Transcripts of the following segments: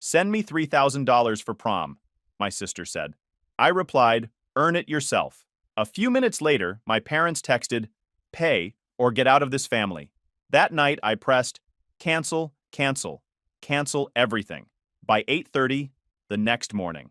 Send me $3,000 for prom, my sister said. I replied, earn it yourself. A few minutes later, my parents texted, pay or get out of this family. That night, I pressed, cancel, cancel, cancel everything. By 8:30 the next morning.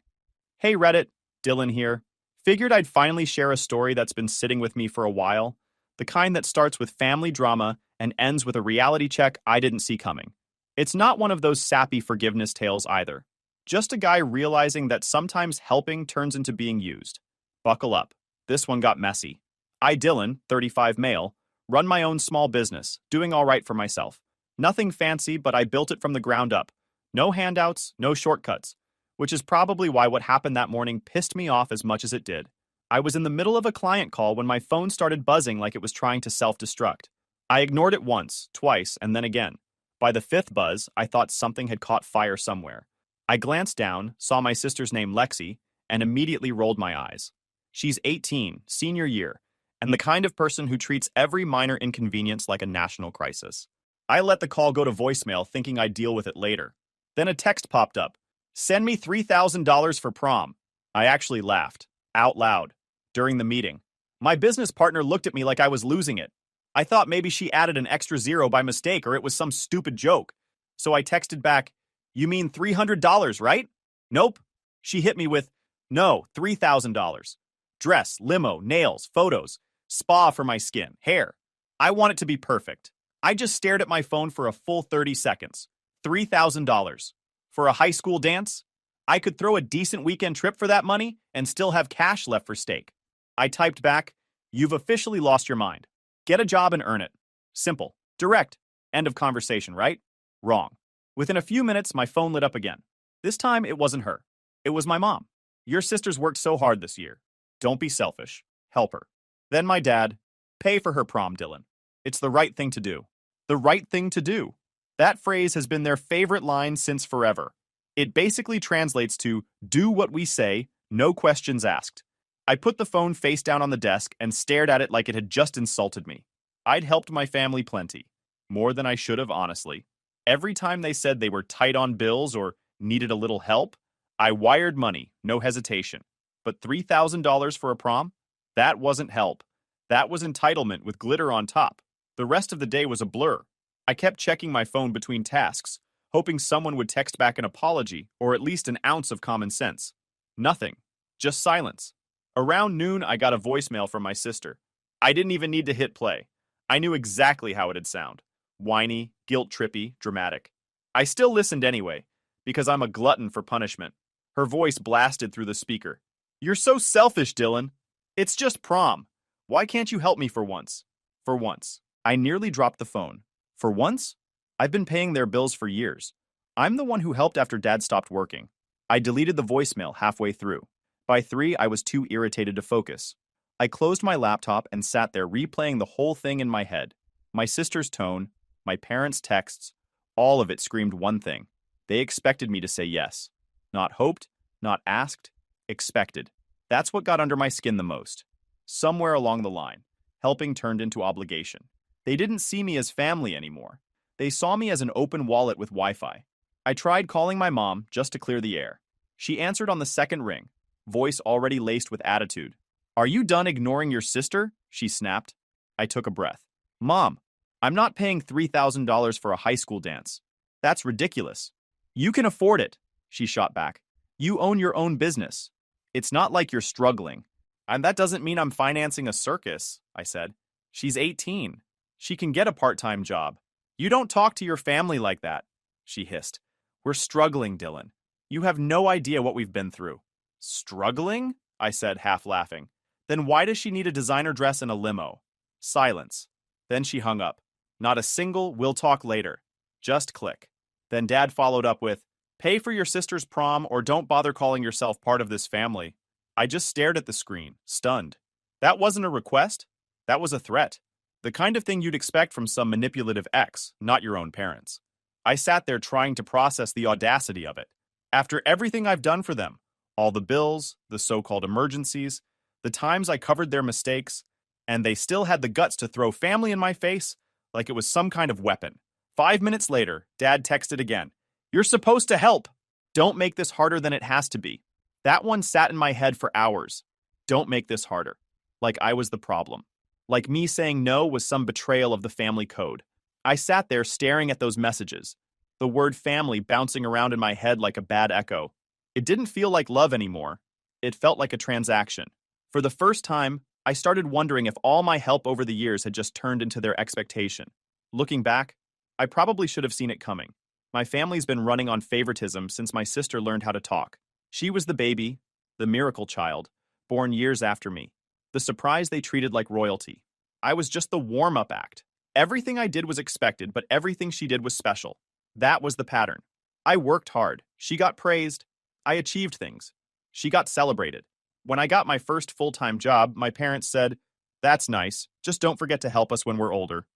Hey Reddit, Dylan here. Figured I'd finally share a story that's been sitting with me for a while. The kind that starts with family drama and ends with a reality check I didn't see coming. It's not one of those sappy forgiveness tales either. Just a guy realizing that sometimes helping turns into being used. Buckle up. This one got messy. I, Dylan, 35 male, run my own small business, doing all right for myself. Nothing fancy, but I built it from the ground up. No handouts, no shortcuts. Which is probably why what happened that morning pissed me off as much as it did. I was in the middle of a client call when my phone started buzzing like it was trying to self-destruct. I ignored it once, twice, and then again. By the fifth buzz, I thought something had caught fire somewhere. I glanced down, saw my sister's name Lexi, and immediately rolled my eyes. She's 18, senior year, and the kind of person who treats every minor inconvenience like a national crisis. I let the call go to voicemail thinking I'd deal with it later. Then a text popped up. Send me $3,000 for prom. I actually laughed, out loud, during the meeting. My business partner looked at me like I was losing it. I thought maybe she added an extra zero by mistake or it was some stupid joke. So I texted back, you mean $300, right? Nope. She hit me with, no, $3,000. Dress, limo, nails, photos, spa for my skin, hair. I want it to be perfect. I just stared at my phone for a full 30 seconds. $3,000. For a high school dance? I could throw a decent weekend trip for that money and still have cash left for steak. I typed back, you've officially lost your mind. Get a job and earn it. Simple. Direct. End of conversation, right? Wrong. Within a few minutes, my phone lit up again. This time, it wasn't her. It was my mom. Your sister's worked so hard this year. Don't be selfish. Help her. Then my dad. Pay for her prom, Dylan. It's the right thing to do. The right thing to do. That phrase has been their favorite line since forever. It basically translates to, do what we say, no questions asked. I put the phone face down on the desk and stared at it like it had just insulted me. I'd helped my family plenty. More than I should have, honestly. Every time they said they were tight on bills or needed a little help, I wired money, no hesitation. But $3,000 for a prom? That wasn't help. That was entitlement with glitter on top. The rest of the day was a blur. I kept checking my phone between tasks, hoping someone would text back an apology or at least an ounce of common sense. Nothing. Just silence. Around noon, I got a voicemail from my sister. I didn't even need to hit play. I knew exactly how it'd sound. Whiny, guilt-trippy, dramatic. I still listened anyway, because I'm a glutton for punishment. Her voice blasted through the speaker. You're so selfish, Dylan. It's just prom. Why can't you help me for once? For once. I nearly dropped the phone. For once? I've been paying their bills for years. I'm the one who helped after Dad stopped working. I deleted the voicemail halfway through. By 3, I was too irritated to focus. I closed my laptop and sat there replaying the whole thing in my head. My sister's tone, my parents' texts, all of it screamed one thing. They expected me to say yes. Not hoped, not asked, expected. That's what got under my skin the most. Somewhere along the line, helping turned into obligation. They didn't see me as family anymore. They saw me as an open wallet with Wi-Fi. I tried calling my mom just to clear the air. She answered on the second ring, voice already laced with attitude. Are you done ignoring your sister? She snapped. I took a breath. Mom, I'm not paying $3,000 for a high school dance. That's ridiculous. You can afford it, she shot back. You own your own business. It's not like you're struggling. And that doesn't mean I'm financing a circus, I said. She's 18. She can get a part-time job. You don't talk to your family like that, she hissed. We're struggling, Dylan. You have no idea what we've been through. Struggling? I said, half laughing. Then why does she need a designer dress and a limo? Silence. Then she hung up. Not a single "we'll talk later." Just click. Then Dad followed up with, pay for your sister's prom or don't bother calling yourself part of this family. I just stared at the screen, stunned. That wasn't a request. That was a threat. The kind of thing you'd expect from some manipulative ex, not your own parents. I sat there trying to process the audacity of it. After everything I've done for them, all the bills, the so-called emergencies, the times I covered their mistakes, and they still had the guts to throw family in my face like it was some kind of weapon. 5 minutes later, Dad texted again. You're supposed to help. Don't make this harder than it has to be. That one sat in my head for hours. Don't make this harder. Like I was the problem. Like me saying no was some betrayal of the family code. I sat there staring at those messages, the word family bouncing around in my head like a bad echo. It didn't feel like love anymore. It felt like a transaction. For the first time, I started wondering if all my help over the years had just turned into their expectation. Looking back, I probably should have seen it coming. My family's been running on favoritism since my sister learned how to talk. She was the baby, the miracle child, born years after me. The surprise they treated like royalty. I was just the warm-up act. Everything I did was expected, but everything she did was special. That was the pattern. I worked hard. She got praised. I achieved things. She got celebrated. When I got my first full-time job, my parents said, "That's nice. Just don't forget to help us when we're older."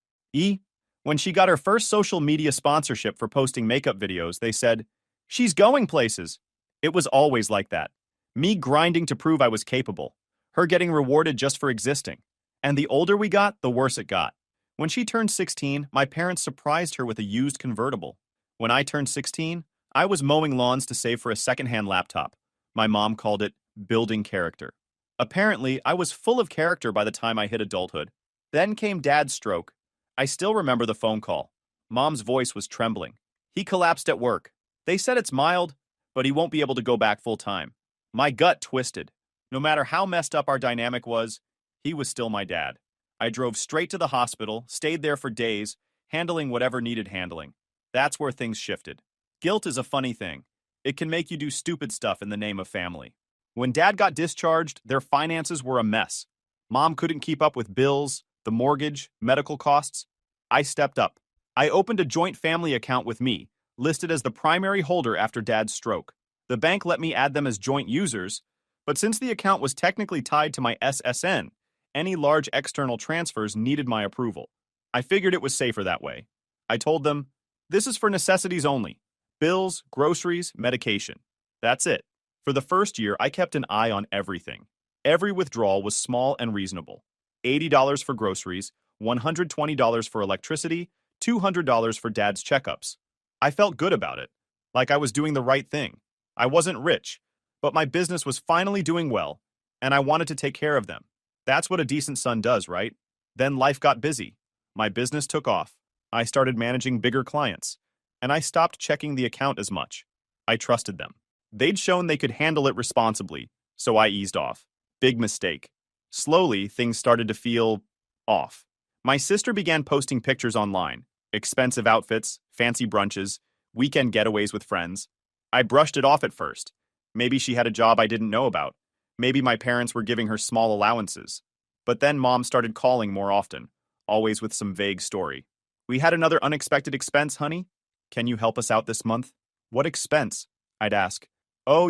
When she got her first social media sponsorship for posting makeup videos, they said, "She's going places." It was always like that. Me grinding to prove I was capable. Her getting rewarded just for existing. And the older we got, the worse it got. When she turned 16, my parents surprised her with a used convertible. When I turned 16, I was mowing lawns to save for a secondhand laptop. My mom called it building character. Apparently, I was full of character by the time I hit adulthood. Then came Dad's stroke. I still remember the phone call. Mom's voice was trembling. He collapsed at work. They said it's mild, but he won't be able to go back full time. My gut twisted. No matter how messed up our dynamic was, he was still my dad. I drove straight to the hospital, stayed there for days, handling whatever needed handling. That's where things shifted. Guilt is a funny thing. It can make you do stupid stuff in the name of family. When Dad got discharged, their finances were a mess. Mom couldn't keep up with bills, the mortgage, medical costs. I stepped up. I opened a joint family account with me, listed as the primary holder after Dad's stroke. The bank let me add them as joint users, but since the account was technically tied to my SSN, any large external transfers needed my approval. I figured it was safer that way. I told them, "This is for necessities only. Bills, groceries, medication. That's it." For the first year, I kept an eye on everything. Every withdrawal was small and reasonable. $80 for groceries, $120 for electricity, $200 for Dad's checkups. I felt good about it, like I was doing the right thing. I wasn't rich, but my business was finally doing well, and I wanted to take care of them. That's what a decent son does, right? Then life got busy. My business took off. I started managing bigger clients, and I stopped checking the account as much. I trusted them. They'd shown they could handle it responsibly, so I eased off. Big mistake. Slowly, things started to feel off. My sister began posting pictures online. Expensive outfits, fancy brunches, weekend getaways with friends. I brushed it off at first. Maybe she had a job I didn't know about. Maybe my parents were giving her small allowances. But then Mom started calling more often, always with some vague story. "We had another unexpected expense, honey. Can you help us out this month?" "What expense?" I'd ask. "Oh,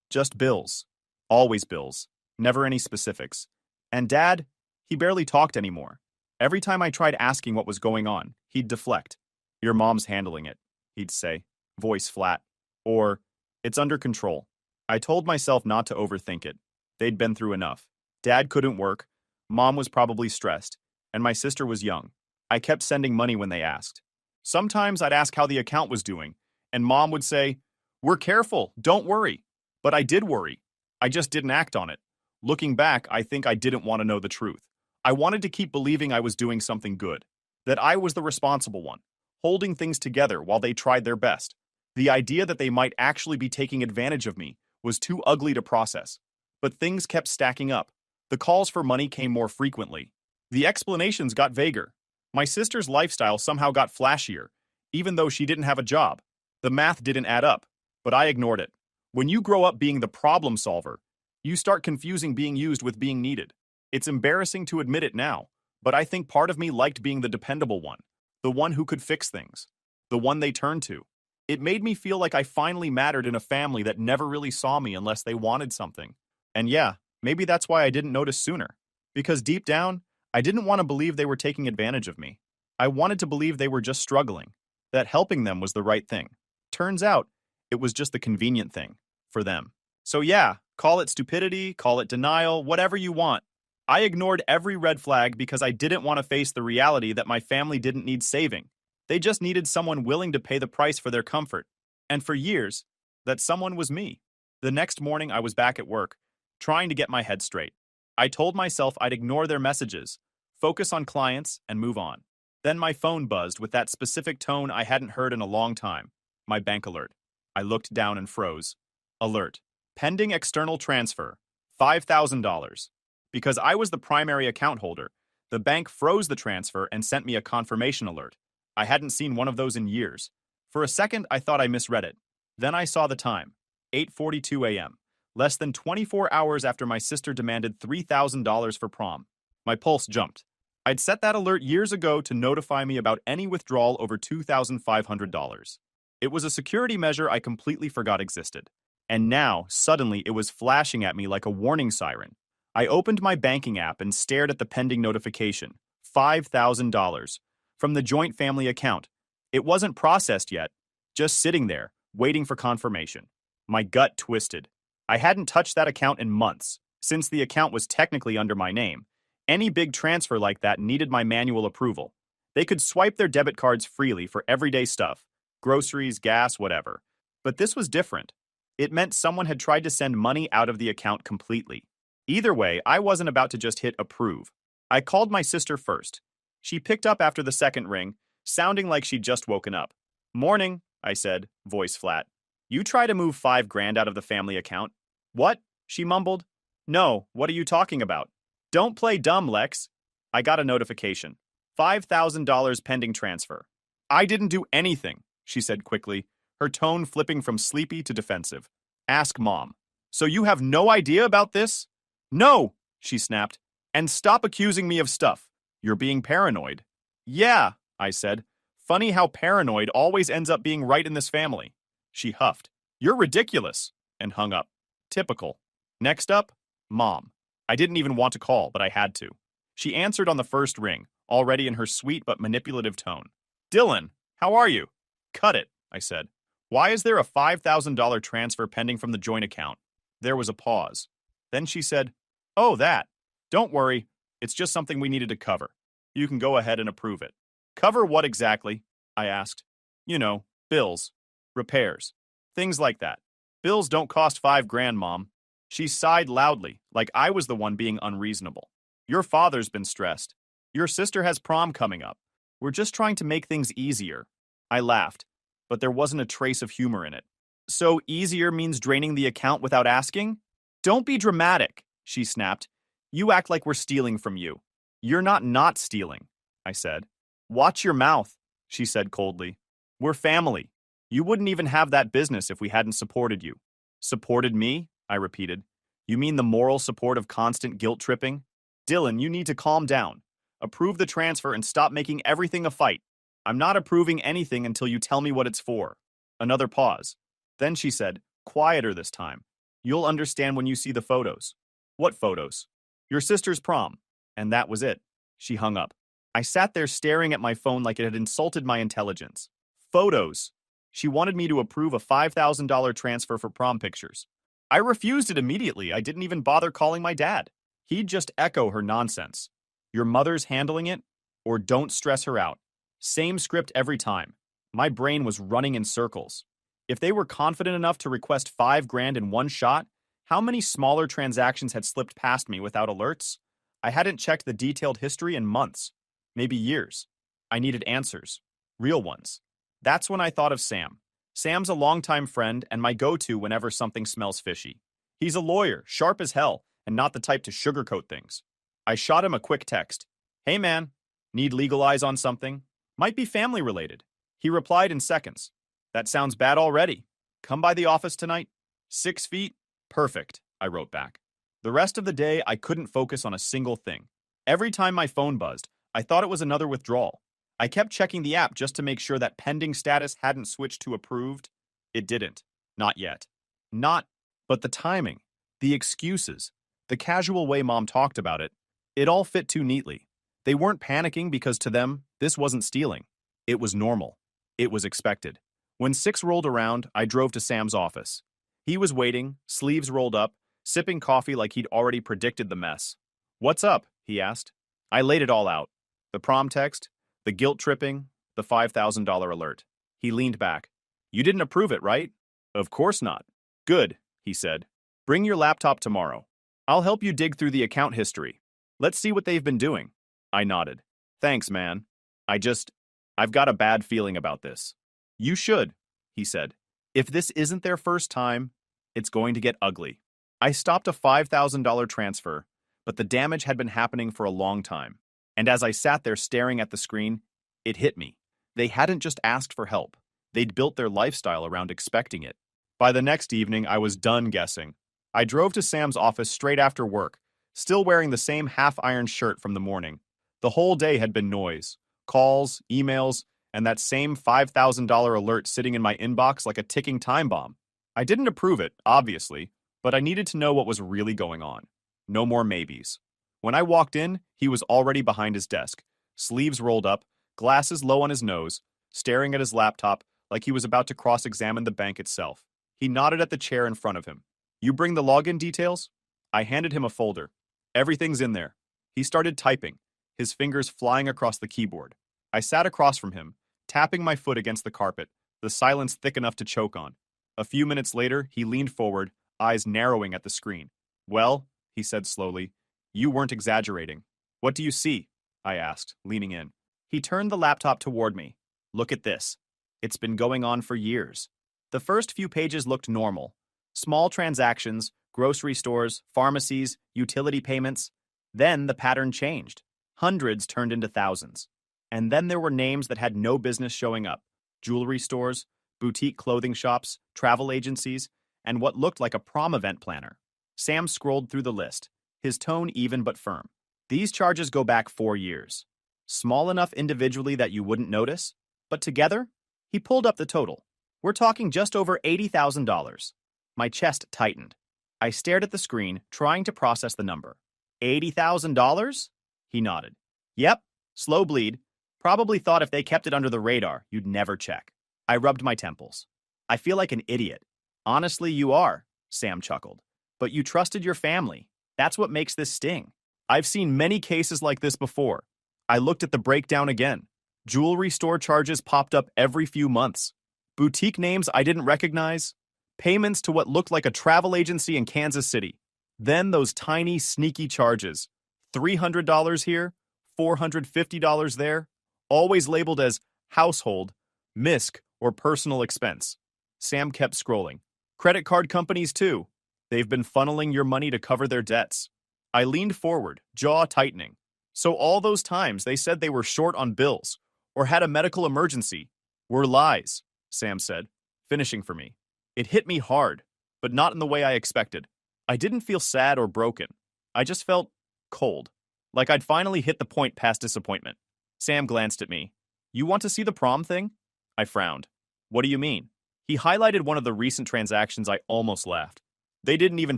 just bills." Always bills. Never any specifics. And Dad, he barely talked anymore. Every time I tried asking what was going on, he'd deflect. "Your mom's handling it," he'd say, voice flat. Or, "It's under control." I told myself not to overthink it. They'd been through enough. Dad couldn't work, Mom was probably stressed, and my sister was young. I kept sending money when they asked. Sometimes I'd ask how the account was doing, and Mom would say, "We're careful, don't worry." But I did worry. I just didn't act on it. Looking back, I think I didn't want to know the truth. I wanted to keep believing I was doing something good, that I was the responsible one, holding things together while they tried their best. The idea that they might actually be taking advantage of me was too ugly to process. But things kept stacking up. The calls for money came more frequently. The explanations got vaguer. My sister's lifestyle somehow got flashier, even though she didn't have a job. The math didn't add up, but I ignored it. When you grow up being the problem solver, you start confusing being used with being needed. It's embarrassing to admit it now, but I think part of me liked being the dependable one, the one who could fix things, the one they turned to. It made me feel like I finally mattered in a family that never really saw me unless they wanted something. And yeah, maybe that's why I didn't notice sooner. Because deep down, I didn't want to believe they were taking advantage of me. I wanted to believe they were just struggling, that helping them was the right thing. Turns out, it was just the convenient thing for them. So yeah, call it stupidity, call it denial, whatever you want. I ignored every red flag because I didn't want to face the reality that my family didn't need saving. They just needed someone willing to pay the price for their comfort. And for years, that someone was me. The next morning, I was back at work, trying to get my head straight. I told myself I'd ignore their messages, focus on clients, and move on. Then my phone buzzed with that specific tone I hadn't heard in a long time. My bank alert. I looked down and froze. Alert. Pending external transfer. $5,000. Because I was the primary account holder, the bank froze the transfer and sent me a confirmation alert. I hadn't seen one of those in years. For a second, I thought I misread it. Then I saw the time. 8:42 a.m. Less than 24 hours after my sister demanded $3,000 for prom. My pulse jumped. I'd set that alert years ago to notify me about any withdrawal over $2,500. It was a security measure I completely forgot existed. And now, suddenly, it was flashing at me like a warning siren. I opened my banking app and stared at the pending notification. $5,000. From the joint family account. It wasn't processed yet, just sitting there, waiting for confirmation. My gut twisted. I hadn't touched that account in months, since the account was technically under my name. Any big transfer like that needed my manual approval. They could swipe their debit cards freely for everyday stuff, groceries, gas, whatever. But this was different. It meant someone had tried to send money out of the account completely. Either way, I wasn't about to just hit approve. I called my sister first. She picked up after the second ring, sounding like she'd just woken up. Morning, I said, voice flat. You try to move $5,000 out of the family account. What? She mumbled. No, what are you talking about? Don't play dumb, Lex. I got a notification. $5,000 pending transfer. I didn't do anything, she said quickly, her tone flipping from sleepy to defensive. Ask Mom. So you have no idea about this? No, she snapped. And stop accusing me of stuff. You're being paranoid. Yeah, I said. Funny how paranoid always ends up being right in this family. She huffed. You're ridiculous, and hung up. Typical. Next up, Mom. I didn't even want to call, but I had to. She answered on the first ring, already in her sweet but manipulative tone. Dylan, how are you? Cut it, I said. Why is there a $5,000 transfer pending from the joint account? There was a pause. Then she said, Oh, that. Don't worry, it's just something we needed to cover. You can go ahead and approve it. Cover what exactly? I asked. You know, bills, repairs, things like that. Bills don't cost $5,000, Mom. She sighed loudly, like I was the one being unreasonable. Your father's been stressed. Your sister has prom coming up. We're just trying to make things easier. I laughed, but there wasn't a trace of humor in it. So easier means draining the account without asking? Don't be dramatic, she snapped. You act like we're stealing from you. You're not stealing, I said. Watch your mouth, she said coldly. We're family. You wouldn't even have that business if we hadn't supported you. Supported me? I repeated. You mean the moral support of constant guilt tripping? Dylan, you need to calm down. Approve the transfer and stop making everything a fight. I'm not approving anything until you tell me what it's for. Another pause. Then she said, quieter this time. You'll understand when you see the photos. What photos? Your sister's prom. And that was it. She hung up. I sat there staring at my phone like it had insulted my intelligence. Photos. She wanted me to approve a $5,000 transfer for prom pictures. I refused it immediately. I didn't even bother calling my dad. He'd just echo her nonsense. Your mother's handling it, or don't stress her out. Same script every time. My brain was running in circles. If they were confident enough to request $5,000 in one shot, how many smaller transactions had slipped past me without alerts? I hadn't checked the detailed history in months, maybe years. I needed answers. Real ones. That's when I thought of Sam. Sam's a longtime friend and my go-to whenever something smells fishy. He's a lawyer, sharp as hell, and not the type to sugarcoat things. I shot him a quick text. Hey man, need legal eyes on something? Might be family related. He replied in seconds. That sounds bad already. Come by the office tonight? 6 feet? Perfect, I wrote back. The rest of the day, I couldn't focus on a single thing. Every time my phone buzzed, I thought it was another withdrawal. I kept checking the app just to make sure that pending status hadn't switched to approved. It didn't. Not yet. But the timing, the excuses, the casual way Mom talked about it, it all fit too neatly. They weren't panicking because to them, this wasn't stealing. It was normal. It was expected. When 6 rolled around, I drove to Sam's office. He was waiting, sleeves rolled up, sipping coffee like he'd already predicted the mess. What's up? He asked. I laid it all out. The prom text, the guilt tripping, the $5,000 alert. He leaned back. You didn't approve it, right? Of course not. Good, he said. Bring your laptop tomorrow. I'll help you dig through the account history. Let's see what they've been doing. I nodded. Thanks, man. I've got a bad feeling about this. You should, he said. If this isn't their first time, it's going to get ugly. I stopped a $5,000 transfer, but the damage had been happening for a long time. And as I sat there staring at the screen, it hit me. They hadn't just asked for help. They'd built their lifestyle around expecting it. By the next evening, I was done guessing. I drove to Sam's office straight after work, still wearing the same half-ironed shirt from the morning. The whole day had been noise, calls, emails, and that same $5,000 alert sitting in my inbox like a ticking time bomb. I didn't approve it, obviously, but I needed to know what was really going on. No more maybes. When I walked in, he was already behind his desk, sleeves rolled up, glasses low on his nose, staring at his laptop like he was about to cross-examine the bank itself. He nodded at the chair in front of him. You bring the login details? I handed him a folder. Everything's in there. He started typing, his fingers flying across the keyboard. I sat across from him, tapping my foot against the carpet, the silence thick enough to choke on. A few minutes later, he leaned forward, eyes narrowing at the screen. Well, he said slowly, you weren't exaggerating. What do you see? I asked, leaning in. He turned the laptop toward me. Look at this. It's been going on for years. The first few pages looked normal. Small transactions, grocery stores, pharmacies, utility payments. Then the pattern changed. Hundreds turned into thousands. And then there were names that had no business showing up. Jewelry stores, boutique clothing shops, travel agencies, and what looked like a prom event planner. Sam scrolled through the list, his tone even but firm. These charges go back 4 years. Small enough individually that you wouldn't notice, but together, he pulled up the total. We're talking just over $80,000. My chest tightened. I stared at the screen, trying to process the number. $80,000? He nodded. Yep, slow bleed. Probably thought if they kept it under the radar, you'd never check. I rubbed my temples. I feel like an idiot. Honestly, you are, Sam chuckled. But you trusted your family. That's what makes this sting. I've seen many cases like this before. I looked at the breakdown again. Jewelry store charges popped up every few months. Boutique names I didn't recognize. Payments to what looked like a travel agency in Kansas City. Then those tiny, sneaky charges. $300 here, $450 there. Always labeled as household, MISC, or personal expense. Sam kept scrolling. Credit card companies, too. They've been funneling your money to cover their debts. I leaned forward, jaw tightening. So all those times they said they were short on bills or had a medical emergency were lies, Sam said, finishing for me. It hit me hard, but not in the way I expected. I didn't feel sad or broken. I just felt cold, like I'd finally hit the point past disappointment. Sam glanced at me. You want to see the prom thing? I frowned. What do you mean? He highlighted one of the recent transactions. I almost laughed. They didn't even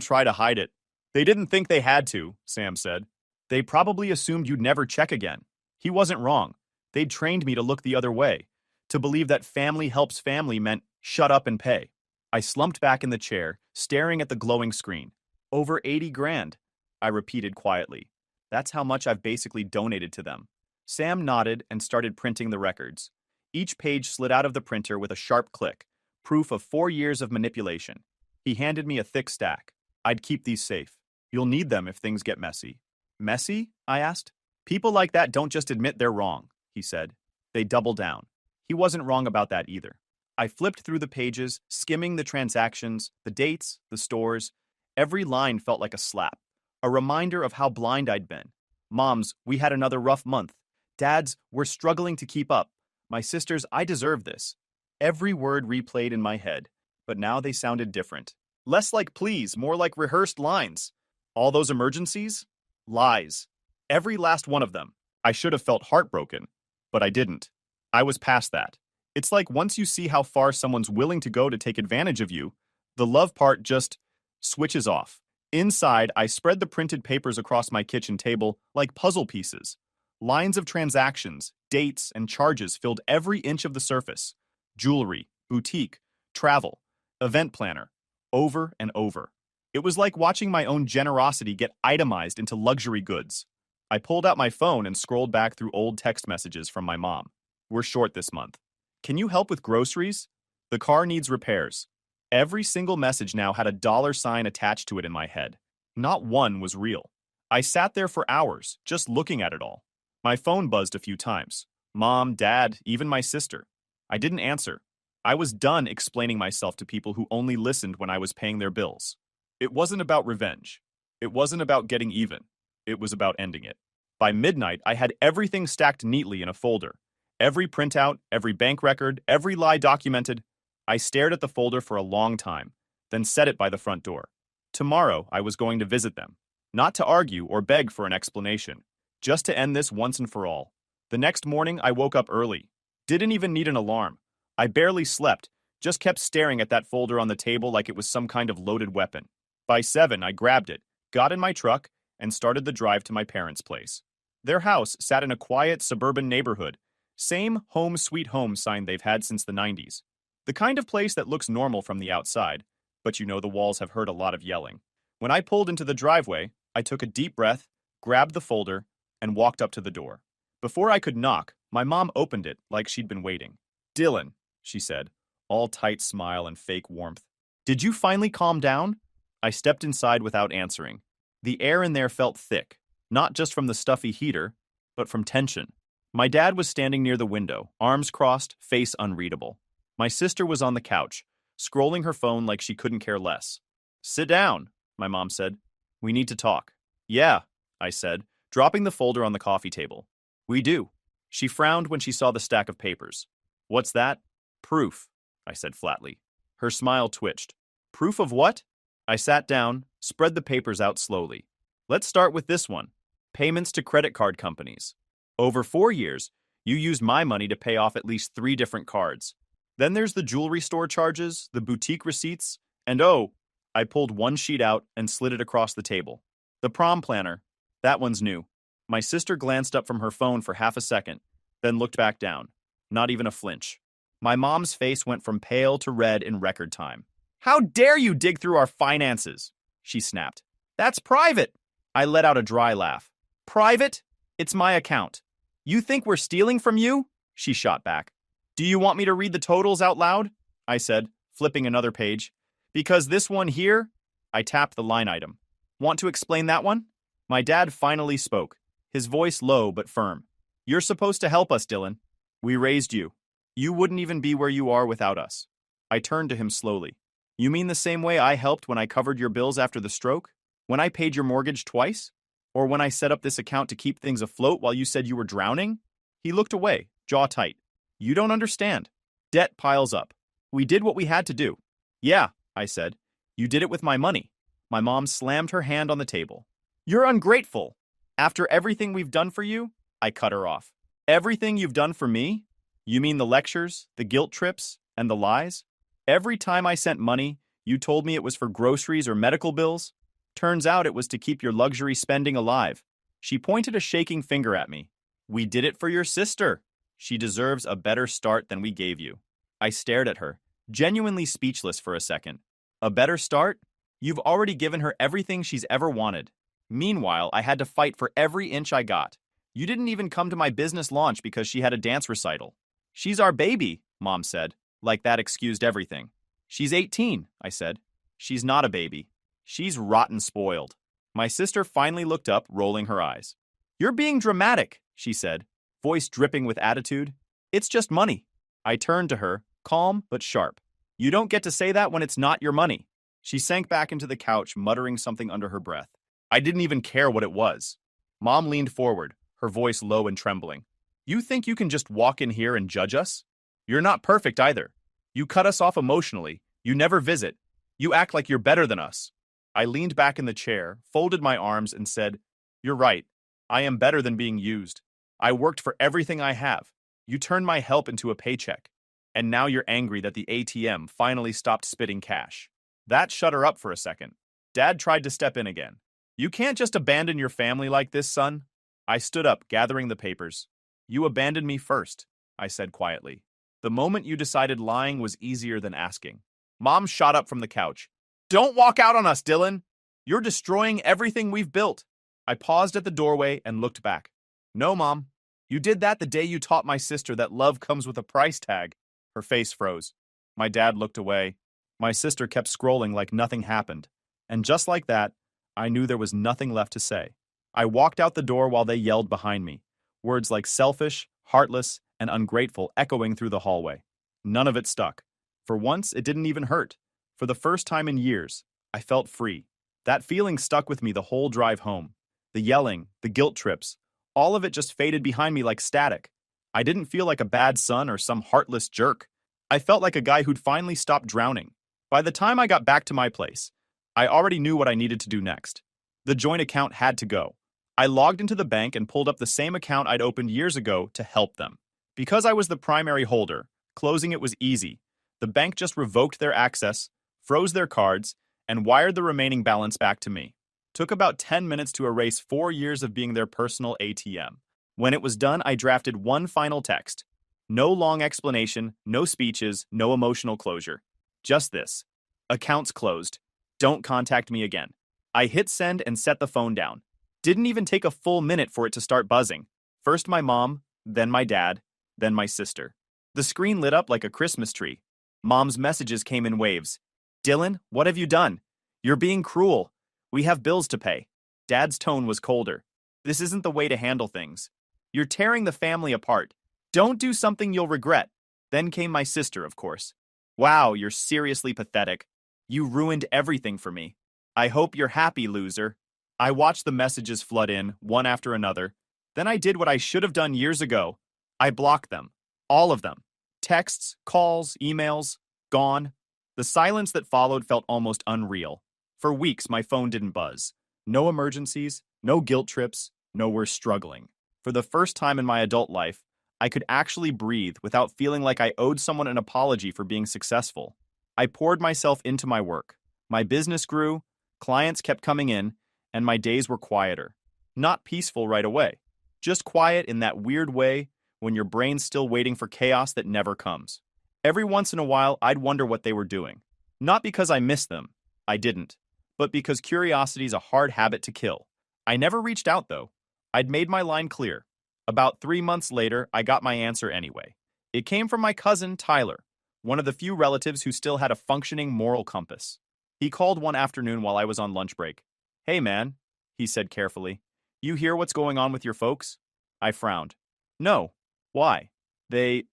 try to hide it. They didn't think they had to, Sam said. They probably assumed you'd never check again. He wasn't wrong. They'd trained me to look the other way, to believe that family helps family meant shut up and pay. I slumped back in the chair, staring at the glowing screen. Over 80 grand, I repeated quietly. That's how much I've basically donated to them. Sam nodded and started printing the records. Each page slid out of the printer with a sharp click, proof of 4 years of manipulation. He handed me a thick stack. I'd keep these safe. You'll need them if things get messy. Messy? I asked. People like that don't just admit they're wrong, he said. They double down. He wasn't wrong about that either. I flipped through the pages, skimming the transactions, the dates, the stores. Every line felt like a slap, a reminder of how blind I'd been. Moms, we had another rough month. Dads, we're struggling to keep up. My sisters, I deserve this. Every word replayed in my head, but now they sounded different. Less like pleas, more like rehearsed lines. All those emergencies? Lies. Every last one of them. I should have felt heartbroken, but I didn't. I was past that. It's like once you see how far someone's willing to go to take advantage of you, the love part just switches off. Inside, I spread the printed papers across my kitchen table like puzzle pieces. Lines of transactions, dates, and charges filled every inch of the surface. Jewelry, boutique, travel, event planner, over and over. It was like watching my own generosity get itemized into luxury goods. I pulled out my phone and scrolled back through old text messages from my mom. We're short this month. Can you help with groceries? The car needs repairs. Every single message now had a dollar sign attached to it in my head. Not one was real. I sat there for hours, just looking at it all. My phone buzzed a few times. Mom, Dad, even my sister. I didn't answer. I was done explaining myself to people who only listened when I was paying their bills. It wasn't about revenge. It wasn't about getting even. It was about ending it. By midnight, I had everything stacked neatly in a folder. Every printout, every bank record, every lie documented. I stared at the folder for a long time, then set it by the front door. Tomorrow, I was going to visit them. Not to argue or beg for an explanation, just to end this once and for all. The next morning, I woke up early. Didn't even need an alarm. I barely slept, just kept staring at that folder on the table like it was some kind of loaded weapon. By 7, I grabbed it, got in my truck, and started the drive to my parents' place. Their house sat in a quiet suburban neighborhood, same home sweet home sign they've had since the 90s. The kind of place that looks normal from the outside, but you know the walls have heard a lot of yelling. When I pulled into the driveway, I took a deep breath, grabbed the folder, and walked up to the door. Before I could knock, my mom opened it like she'd been waiting. "Dylan," she said, all tight smile and fake warmth. "Did you finally calm down?" I stepped inside without answering. The air in there felt thick, not just from the stuffy heater, but from tension. My dad was standing near the window, arms crossed, face unreadable. My sister was on the couch, scrolling her phone like she couldn't care less. "Sit down," my mom said. "We need to talk." "Yeah," I said, dropping the folder on the coffee table. "We do." She frowned when she saw the stack of papers. "What's that?" "Proof," I said flatly. Her smile twitched. "Proof of what?" I sat down, spread the papers out slowly. "Let's start with this one. Payments to credit card companies. Over 4 years, you used my money to pay off at least 3 different cards. Then there's the jewelry store charges, the boutique receipts, and oh, I pulled one sheet out and slid it across the table. The prom planner. That one's new." My sister glanced up from her phone for half a second, then looked back down. Not even a flinch. My mom's face went from pale to red in record time. "How dare you dig through our finances?" she snapped. "That's private." I let out a dry laugh. "Private? It's my account. You think we're stealing from you?" she shot back. "Do you want me to read the totals out loud?" I said, flipping another page. "Because this one here," I tapped the line item. "Want to explain that one?" My dad finally spoke, his voice low but firm. "You're supposed to help us, Dylan. We raised you. You wouldn't even be where you are without us." I turned to him slowly. "You mean the same way I helped when I covered your bills after the stroke? When I paid your mortgage twice? Or when I set up this account to keep things afloat while you said you were drowning?" He looked away, jaw tight. "You don't understand. Debt piles up. We did what we had to do." "Yeah," I said. "You did it with my money." My mom slammed her hand on the table. "You're ungrateful. After everything we've done for you," I cut her off. "Everything you've done for me? You mean the lectures, the guilt trips, and the lies? Every time I sent money, you told me it was for groceries or medical bills. Turns out it was to keep your luxury spending alive." She pointed a shaking finger at me. "We did it for your sister. She deserves a better start than we gave you." I stared at her, genuinely speechless for a second. "A better start? You've already given her everything she's ever wanted. Meanwhile, I had to fight for every inch I got. You didn't even come to my business launch because she had a dance recital." "She's our baby," Mom said, like that excused everything. "She's 18, I said. "She's not a baby. She's rotten spoiled." My sister finally looked up, rolling her eyes. "You're being dramatic," she said, voice dripping with attitude. "It's just money." I turned to her, calm but sharp. "You don't get to say that when it's not your money." She sank back into the couch, muttering something under her breath. I didn't even care what it was. Mom leaned forward, her voice low and trembling. "You think you can just walk in here and judge us? You're not perfect either. You cut us off emotionally. You never visit. You act like you're better than us." I leaned back in the chair, folded my arms, and said, "You're right. I am better than being used. I worked for everything I have. You turned my help into a paycheck. And now you're angry that the ATM finally stopped spitting cash." That shut her up for a second. Dad tried to step in again. "You can't just abandon your family like this, son." I stood up, gathering the papers. "You abandoned me first," I said quietly. "The moment you decided lying was easier than asking." Mom shot up from the couch. "Don't walk out on us, Dylan. You're destroying everything we've built." I paused at the doorway and looked back. "No, Mom. You did that the day you taught my sister that love comes with a price tag." Her face froze. My dad looked away. My sister kept scrolling like nothing happened. And just like that, I knew there was nothing left to say. I walked out the door while they yelled behind me, words like selfish, heartless, and ungrateful echoing through the hallway. None of it stuck. For once, it didn't even hurt. For the first time in years, I felt free. That feeling stuck with me the whole drive home. The yelling, the guilt trips, all of it just faded behind me like static. I didn't feel like a bad son or some heartless jerk. I felt like a guy who'd finally stopped drowning. By the time I got back to my place, I already knew what I needed to do next. The joint account had to go. I logged into the bank and pulled up the same account I'd opened years ago to help them. Because I was the primary holder, closing it was easy. The bank just revoked their access, froze their cards, and wired the remaining balance back to me. Took about 10 minutes to erase 4 years of being their personal ATM. When it was done, I drafted one final text. No long explanation, no speeches, no emotional closure. Just this. Accounts closed. Don't contact me again. I hit send and set the phone down. Didn't even take a full minute for it to start buzzing. First my mom, then my dad, then my sister. The screen lit up like a Christmas tree. Mom's messages came in waves. Dylan, what have you done? You're being cruel. We have bills to pay. Dad's tone was colder. This isn't the way to handle things. You're tearing the family apart. Don't do something you'll regret. Then came my sister, of course. Wow, you're seriously pathetic. You ruined everything for me. I hope you're happy, loser. I watched the messages flood in, one after another. Then I did what I should have done years ago. I blocked them. All of them. Texts, calls, emails, gone. The silence that followed felt almost unreal. For weeks, my phone didn't buzz. No emergencies, no guilt trips, no we're struggling. For the first time in my adult life, I could actually breathe without feeling like I owed someone an apology for being successful. I poured myself into my work. My business grew, clients kept coming in, and my days were quieter. Not peaceful right away, just quiet in that weird way when your brain's still waiting for chaos that never comes. Every once in a while, I'd wonder what they were doing. Not because I missed them, I didn't, but because curiosity's a hard habit to kill. I never reached out, though. I'd made my line clear. About 3 months later, I got my answer anyway. It came from my cousin, Tyler, one of the few relatives who still had a functioning moral compass. He called one afternoon while I was on lunch break. Hey man, he said carefully. You hear what's going on with your folks? I frowned. No. Why? They,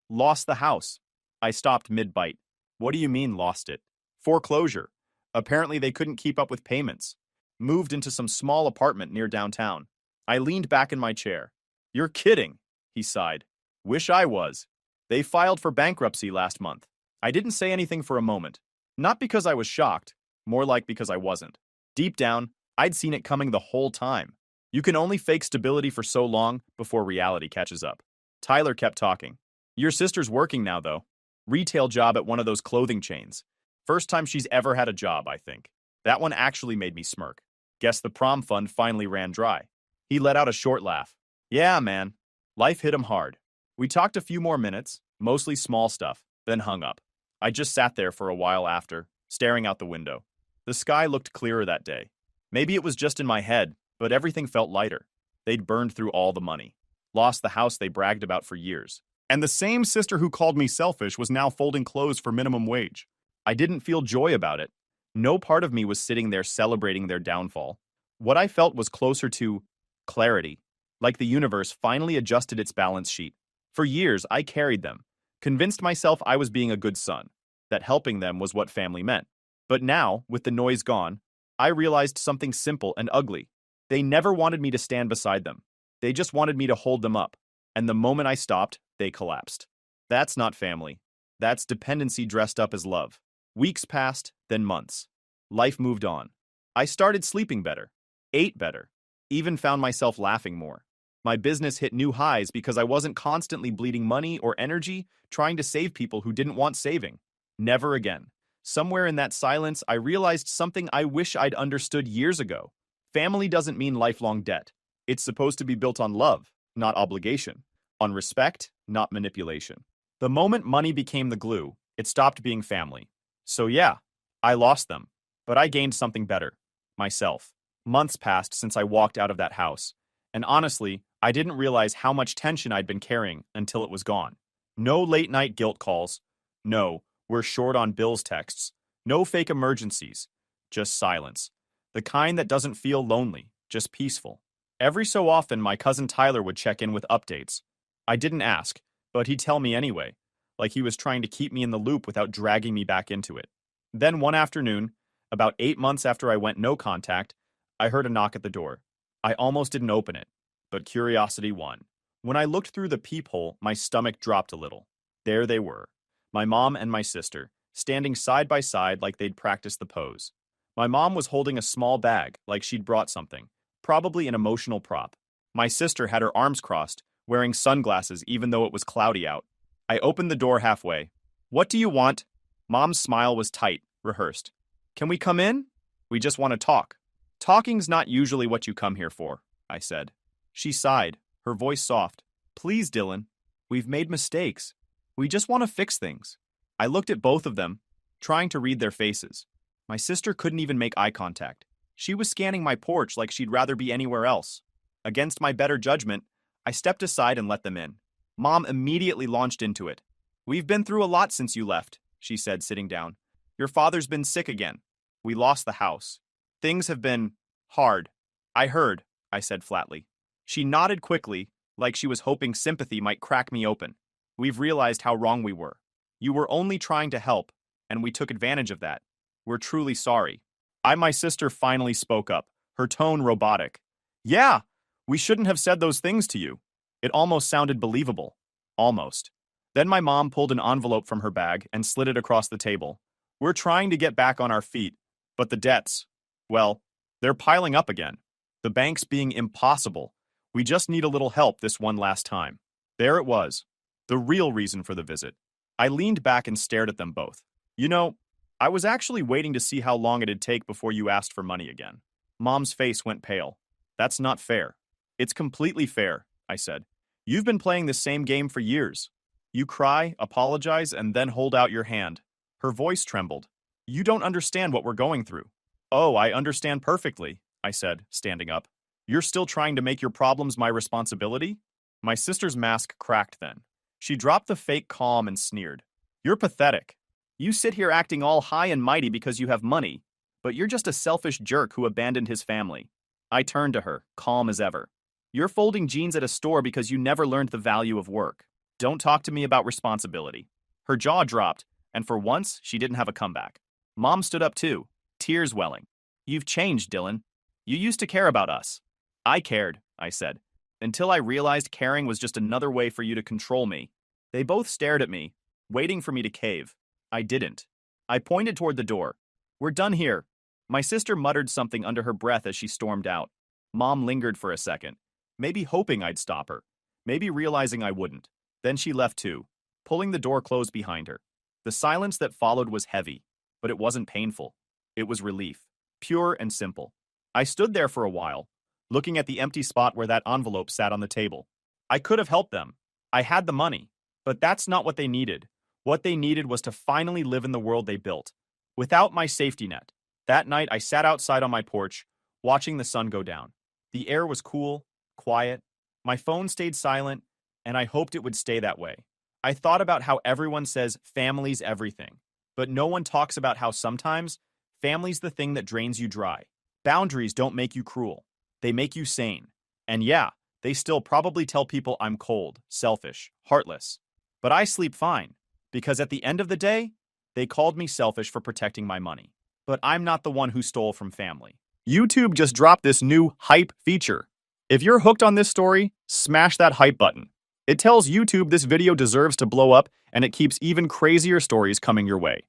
lost the house. I stopped mid-bite. What do you mean lost it? Foreclosure. Apparently they couldn't keep up with payments. Moved into some small apartment near downtown. I leaned back in my chair. You're kidding, he sighed. Wish I was. They filed for bankruptcy last month. I didn't say anything for a moment. Not because I was shocked, more like because I wasn't. Deep down, I'd seen it coming the whole time. You can only fake stability for so long before reality catches up. Tyler kept talking. Your sister's working now, though. Retail job at one of those clothing chains. First time she's ever had a job, I think. That one actually made me smirk. Guess the prom fund finally ran dry. He let out a short laugh. Yeah, man. Life hit him hard. We talked a few more minutes, mostly small stuff, then hung up. I just sat there for a while after, staring out the window. The sky looked clearer that day. Maybe it was just in my head, but everything felt lighter. They'd burned through all the money. Lost the house they bragged about for years. And the same sister who called me selfish was now folding clothes for minimum wage. I didn't feel joy about it. No part of me was sitting there celebrating their downfall. What I felt was closer to clarity, like the universe finally adjusted its balance sheet. For years, I carried them, convinced myself I was being a good son, that helping them was what family meant. But now, with the noise gone, I realized something simple and ugly. They never wanted me to stand beside them. They just wanted me to hold them up. And the moment I stopped, they collapsed. That's not family. That's dependency dressed up as love. Weeks passed, then months. Life moved on. I started sleeping better, ate better, even found myself laughing more. My business hit new highs because I wasn't constantly bleeding money or energy trying to save people who didn't want saving. Never again. Somewhere in that silence, I realized something I wish I'd understood years ago. Family doesn't mean lifelong debt. It's supposed to be built on love, not obligation. On respect, not manipulation. The moment money became the glue, it stopped being family. So yeah, I lost them. But I gained something better. Myself. Months passed since I walked out of that house. And honestly, I didn't realize how much tension I'd been carrying until it was gone. No late-night guilt calls. No, We're short on bills texts. No fake emergencies. Just silence. The kind that doesn't feel lonely, just peaceful. Every so often, my cousin Tyler would check in with updates. I didn't ask, but he'd tell me anyway, like he was trying to keep me in the loop without dragging me back into it. Then one afternoon, about 8 months after I went no contact, I heard a knock at the door. I almost didn't open it, but curiosity won. When I looked through the peephole, my stomach dropped a little. There they were, my mom and my sister, standing side by side like they'd practiced the pose. My mom was holding a small bag, like she'd brought something, probably an emotional prop. My sister had her arms crossed, wearing sunglasses even though it was cloudy out. I opened the door halfway. "What do you want?" Mom's smile was tight, rehearsed. "Can we come in? We just want to talk." "Talking's not usually what you come here for," I said. She sighed, her voice soft. "Please, Dylan. We've made mistakes. We just want to fix things." I looked at both of them, trying to read their faces. My sister couldn't even make eye contact. She was scanning my porch like she'd rather be anywhere else. Against my better judgment, I stepped aside and let them in. Mom immediately launched into it. "We've been through a lot since you left," she said, sitting down. "Your father's been sick again. We lost the house. Things have been hard." "I heard," I said flatly. She nodded quickly, like she was hoping sympathy might crack me open. "We've realized how wrong we were. You were only trying to help, and we took advantage of that. We're truly sorry." My sister finally spoke up, her tone robotic. "Yeah, we shouldn't have said those things to you." It almost sounded believable. Almost. Then my mom pulled an envelope from her bag and slid it across the table. "We're trying to get back on our feet, but the debts, well, they're piling up again. The bank's being impossible. We just need a little help this one last time." There it was, the real reason for the visit. I leaned back and stared at them both. "You know, I was actually waiting to see how long it'd take before you asked for money again." Mom's face went pale. "That's not fair." "It's completely fair," I said. "You've been playing the same game for years. You cry, apologize, and then hold out your hand." Her voice trembled. "You don't understand what we're going through." "Oh, I understand perfectly," I said, standing up. "You're still trying to make your problems my responsibility?" My sister's mask cracked then. She dropped the fake calm and sneered. "You're pathetic. You sit here acting all high and mighty because you have money, but you're just a selfish jerk who abandoned his family." I turned to her, calm as ever. "You're folding jeans at a store because you never learned the value of work. Don't talk to me about responsibility." Her jaw dropped, and for once, she didn't have a comeback. Mom stood up too, tears welling. "You've changed, Dylan. You used to care about us." "I cared," I said, "until I realized caring was just another way for you to control me." They both stared at me, waiting for me to cave. I didn't. I pointed toward the door. "We're done here." My sister muttered something under her breath as she stormed out. Mom lingered for a second, maybe hoping I'd stop her, maybe realizing I wouldn't. Then she left too, pulling the door closed behind her. The silence that followed was heavy, but it wasn't painful. It was relief, pure and simple. I stood there for a while, looking at the empty spot where that envelope sat on the table. I could have helped them. I had the money, but that's not what they needed. What they needed was to finally live in the world they built, without my safety net. That night, I sat outside on my porch, watching the sun go down. The air was cool, quiet. My phone stayed silent, and I hoped it would stay that way. I thought about how everyone says family's everything, but no one talks about how sometimes family's the thing that drains you dry. Boundaries don't make you cruel. They make you sane. And yeah, they still probably tell people I'm cold, selfish, heartless. But I sleep fine, because at the end of the day, they called me selfish for protecting my money. But I'm not the one who stole from family. YouTube just dropped this new hype feature. If you're hooked on this story, smash that hype button. It tells YouTube this video deserves to blow up, and it keeps even crazier stories coming your way.